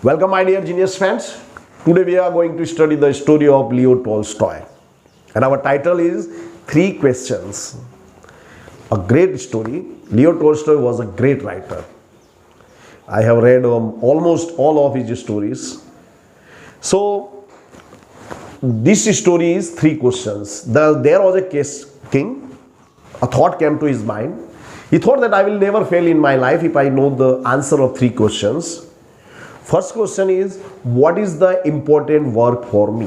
Welcome, my dear genius fans. Today we are going to study the story of Leo Tolstoy, and our title is Three Questions. A great story. Leo Tolstoy was a great writer. I have read almost all of his stories. So, this story is three questions. There was a king. A thought came to his mind. He thought that I will never fail in my life if I know the answer of three questions. First question is, what is the important work for me?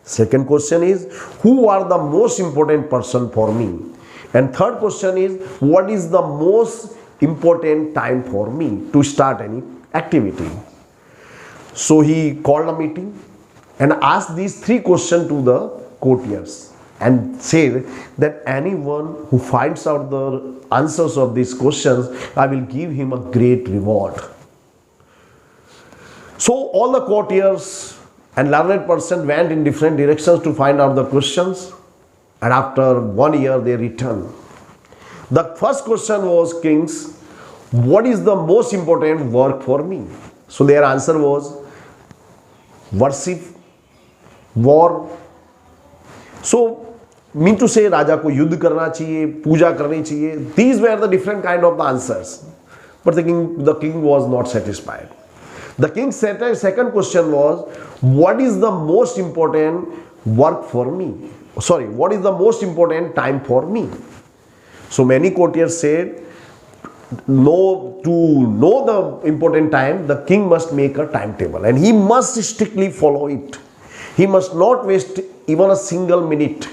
Second question is, who are the most important person for me? And third question is, what is the most important time for me to start any activity? So he called a meeting and asked these three questions to the courtiers and said that anyone who finds out the answers of these questions, I will give him a great reward. So all the courtiers and learned person went in different directions to find out the questions, and after 1 year they returned. The first question was, kings, what is the most important work for me? So their answer was worship, war. So mean to say राजा को युद्ध करना चाहिए, पूजा करनी चाहिए. These were the different kind of the answers. But the king was not satisfied. The king's second question was, what is the most important work for me? Sorry, what is the most important time for me? So many courtiers said, no, to know the important time, the king must make a timetable and he must strictly follow it. He must not waste even a single minute.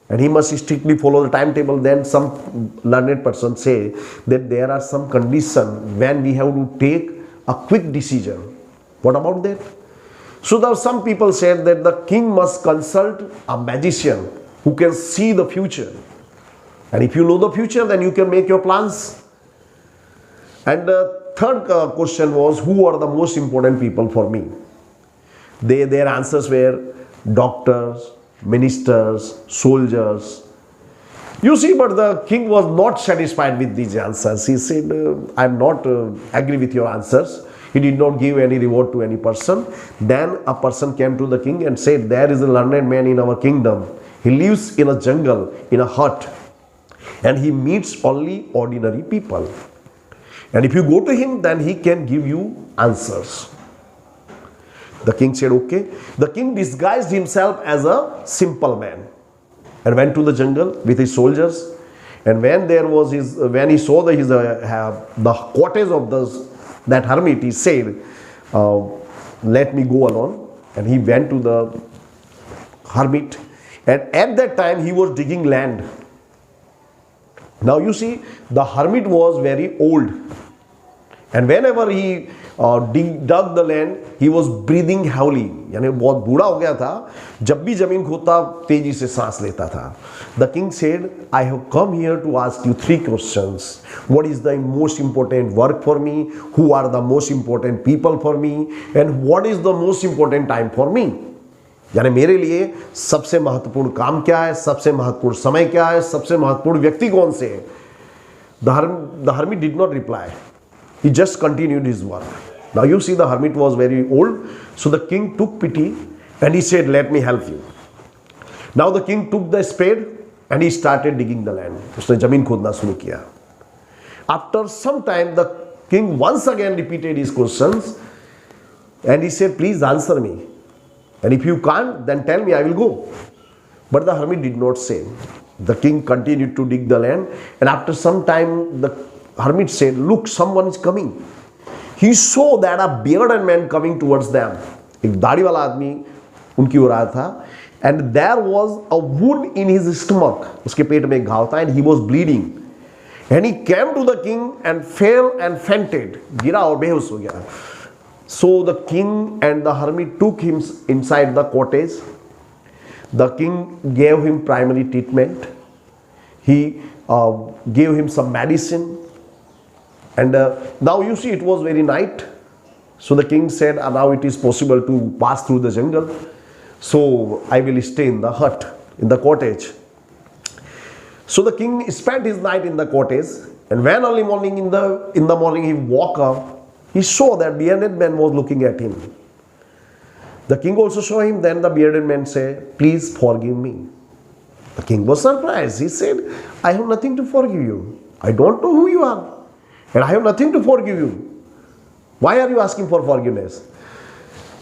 And he must strictly follow the timetable. Then some learned person say that there are some conditions when we have to take a quick decision. What about that? So there some people said that the king must consult a magician who can see the future. And if you know the future, then you can make your plans. And the third question was, who are the most important people for me? Their answers were doctors, ministers, soldiers. You see, but the king was not satisfied with these answers. He said, I am not agree with your answers. He did not give any reward to any person. Then a person came to the king and said, there is a learned man in our kingdom. He lives in a jungle, in a hut. And he meets only ordinary people. And if you go to him, then he can give you answers. The king said, okay. The king disguised himself as a simple man and went to the jungle with his soldiers. And when he saw the cottage of that hermit, he said, let me go alone. And he went to the hermit. And at that time, he was digging land. Now you see, the hermit was very old. And whenever he dug the land, he was breathing heavily. यानी बहुत बूढ़ा हो गया था. जब भी जमीन खोदता तेजी से सांस लेता था. The king said, I have come here to ask you three questions. What is the most important work for me? Who are the most important people for me? And what is the most important time for me? यानी मेरे लिए सबसे महत्वपूर्ण काम क्या है, सबसे महत्वपूर्ण समय क्या है, सबसे महत्वपूर्ण व्यक्ति कौन से हैं? The hermit did not reply. He just continued his work. Now you see, the hermit was very old, so the king took pity and he said, let me help you. Now the king took the spade and he started digging the land. उसने जमीन खोदना शुरू किया. After some time, the king once again repeated his questions and he said, please answer me. And if you can't, then tell me, I will go. But the hermit did not say. The king continued to dig the land, and after some time, the hermit said, look, someone is coming. He saw that a bearded man coming towards them. एक दाढ़ी वाला आदमी उनकी ओर आया था. And there was a wound in his stomach. उसके पेट में एक घाव था, and he was bleeding. And he came to the king and fell and fainted. गिरा और बेहोश हो गया. So the king and the hermit took him inside the cottage. The king gave him primary treatment. He gave him some medicine. And now you see, it was very night. So the king said, now it is possible to pass through the jungle. So I will stay in the hut, in the cottage. So the king spent his night in the cottage, and when early morning in the morning he woke up, He saw that bearded man was looking at him. The king also saw him. Then the bearded man said, "Please forgive me." The king was surprised. He said, "I have nothing to forgive you. I don't know who you are. And I have nothing to forgive you. Why are you asking for forgiveness?"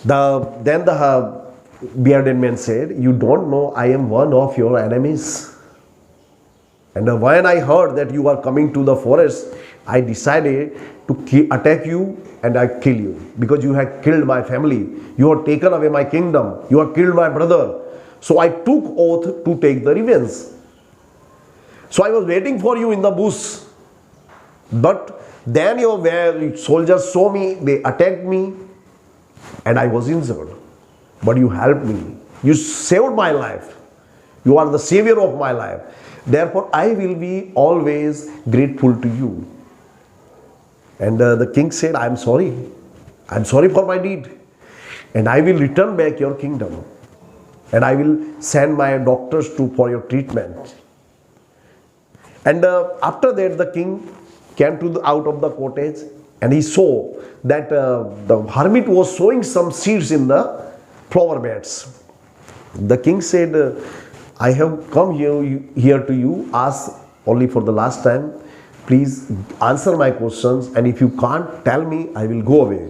Then the bearded man said, "You don't know I am one of your enemies. And when I heard that you are coming to the forest, I decided to attack you and I kill you. Because you have killed my family. You have taken away my kingdom. You have killed my brother. So I took oath to take the revenge. So I was waiting for you in the bush. But then your soldiers saw me, they attacked me, and I was injured. But you helped me. You saved my life. You are the savior of my life. Therefore, I will be always grateful to you." And the king said, "I am sorry. I am sorry for my deed. And I will return back your kingdom. And I will send my doctors for your treatment." And after that, the king came out of the cottage, and he saw that the hermit was sowing some seeds in the flower beds. The king said, "I have come here to you, ask only for the last time. Please answer my questions, and if you can't tell me, I will go away."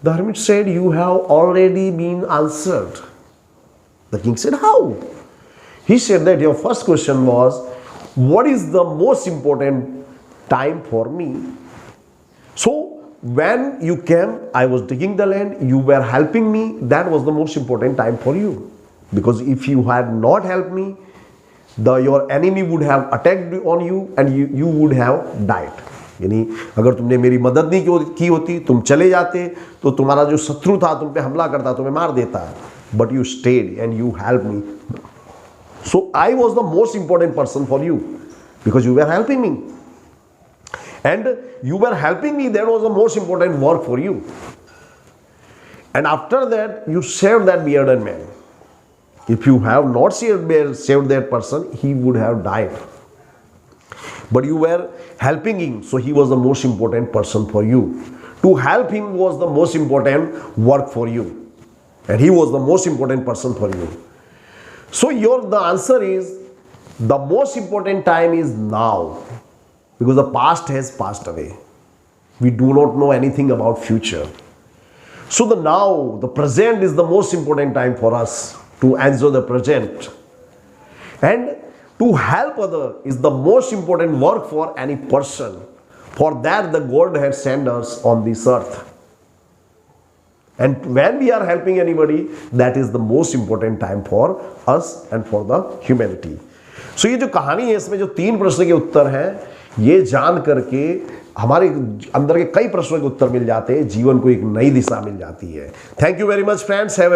The hermit said, "You have already been answered." The king said, "How?" He said that your first question was, "What is the most important time for me?" So when you came, I was digging the land, you were helping me, that was the most important time for you. Because if you had not helped me, your enemy would have attacked on you and you would have died. यानी अगर तुमने मेरी मदद नहीं की होती, तुम चले जाते, तो तुम्हारा जो शत्रु था तुम पे हमला करता, तुम्हें मार देता. But you stayed and you helped me. So I was the most important person for you because you were helping me. And you were helping me, that was the most important work for you. And after that, you saved that bearded man. If you have not saved that person, he would have died. But you were helping him, so he was the most important person for you. To help him was the most important work for you. And he was the most important person for you. So the answer is, the most important time is now. Because the past has passed away. We do not know anything about future. So the now, the present is the most important time for us to enjoy the present. And to help others is the most important work for any person. For that the God has sent us on this earth. And when we are helping anybody, that is the most important time for us and for the humanity. So ये जो कहानी है, इसमें जो 3 प्रश्न के उत्तर हैं, ये जान करके हमारे अंदर के कई प्रश्नों के उत्तर मिल जाते हैं, जीवन को एक नई दिशा मिल जाती है. Thank you very much friends.